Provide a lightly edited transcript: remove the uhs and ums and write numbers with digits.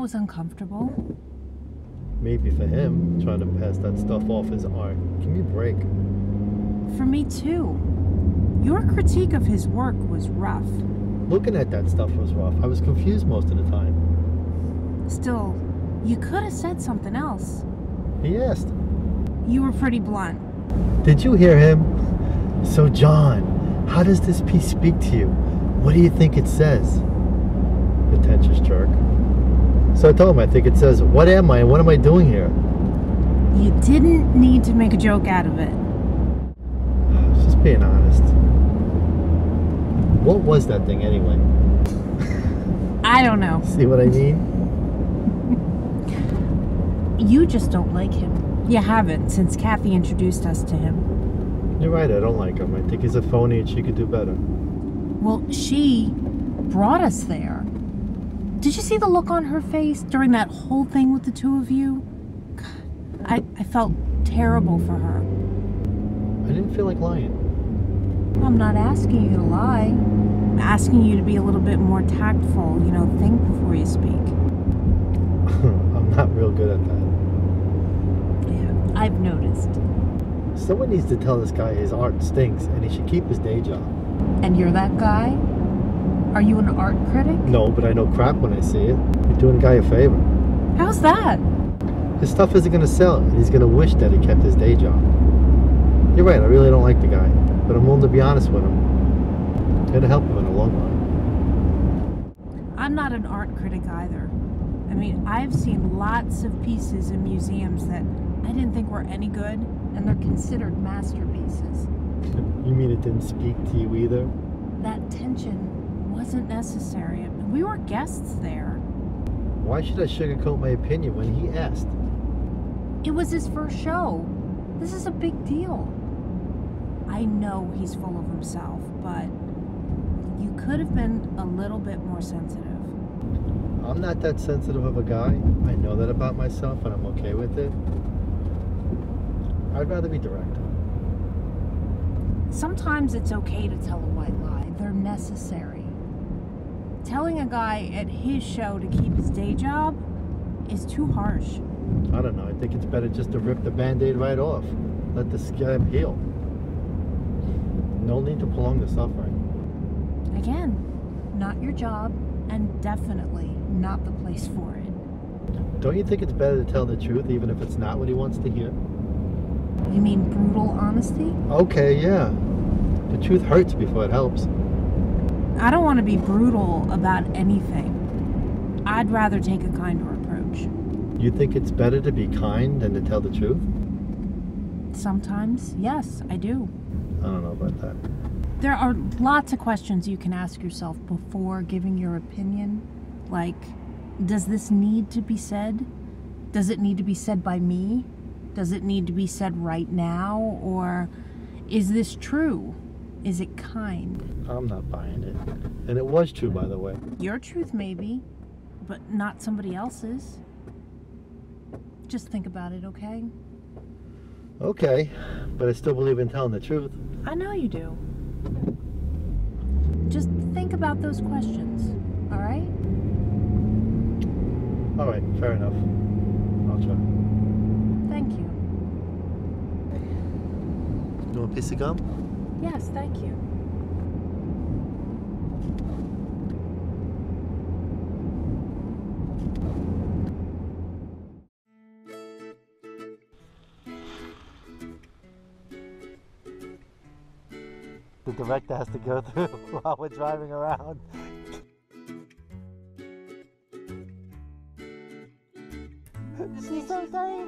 was uncomfortable. Maybe for him, trying to pass that stuff off as art. Give me a break. For me too. Your critique of his work was rough. Looking at that stuff was rough. I was confused most of the time. Still, you could have said something else. He asked. You were pretty blunt. Did you hear him? So John, how does this piece speak to you? What do you think it says? Pretentious jerk. So I told him, I think it says, what am I and what am I doing here? You didn't need to make a joke out of it. I was just being honest. What was that thing anyway? I don't know. See what I mean? You just don't like him. You haven't since Kathy introduced us to him. You're right, I don't like him. I think he's a phony and she could do better. Well, she brought us there. Did you see the look on her face during that whole thing with the two of you? God, I felt terrible for her. I didn't feel like lying. I'm not asking you to lie. I'm asking you to be a little bit more tactful, you know, think before you speak. I'm not real good at that. Yeah, I've noticed. Someone needs to tell this guy his art stinks and he should keep his day job. And you're that guy? Are you an art critic? No, but I know crap when I see it. You're doing a guy a favor. How's that? His stuff isn't going to sell, and he's going to wish that he kept his day job. You're right, I really don't like the guy, but I'm willing to be honest with him. It'll help him in the long run. I'm not an art critic either. I mean, I've seen lots of pieces in museums that I didn't think were any good, and they're considered masterpieces. You mean it didn't speak to you either? That tension wasn't necessary. I mean, we were guests there. Why should I sugarcoat my opinion when he asked? It was his first show. This is a big deal. I know he's full of himself, but you could have been a little bit more sensitive. I'm not that sensitive of a guy. I know that about myself and I'm okay with it. I'd rather be direct. Sometimes it's okay to tell a white lie. They're necessary. Telling a guy at his show to keep his day job is too harsh. I don't know. I think it's better just to rip the Band-Aid right off. Let the scab heal. No need to prolong the suffering. Again, not your job, and definitely not the place for it. Don't you think it's better to tell the truth even if it's not what he wants to hear? You mean brutal honesty? Okay, yeah. The truth hurts before it helps. I don't want to be brutal about anything. I'd rather take a kinder approach. You think it's better to be kind than to tell the truth? Sometimes, yes, I do. I don't know about that. There are lots of questions you can ask yourself before giving your opinion. Like, does this need to be said? Does it need to be said by me? Does it need to be said right now? Or is this true? Is it kind? I'm not buying it. And it was true, by the way. Your truth maybe, but not somebody else's. Just think about it, okay? Okay, but I still believe in telling the truth. I know you do. Just think about those questions, all right? All right, fair enough. I'll try. Thank you. You want a piece of gum? Yes, thank you. The director has to go through while we're driving around. She's so sorry.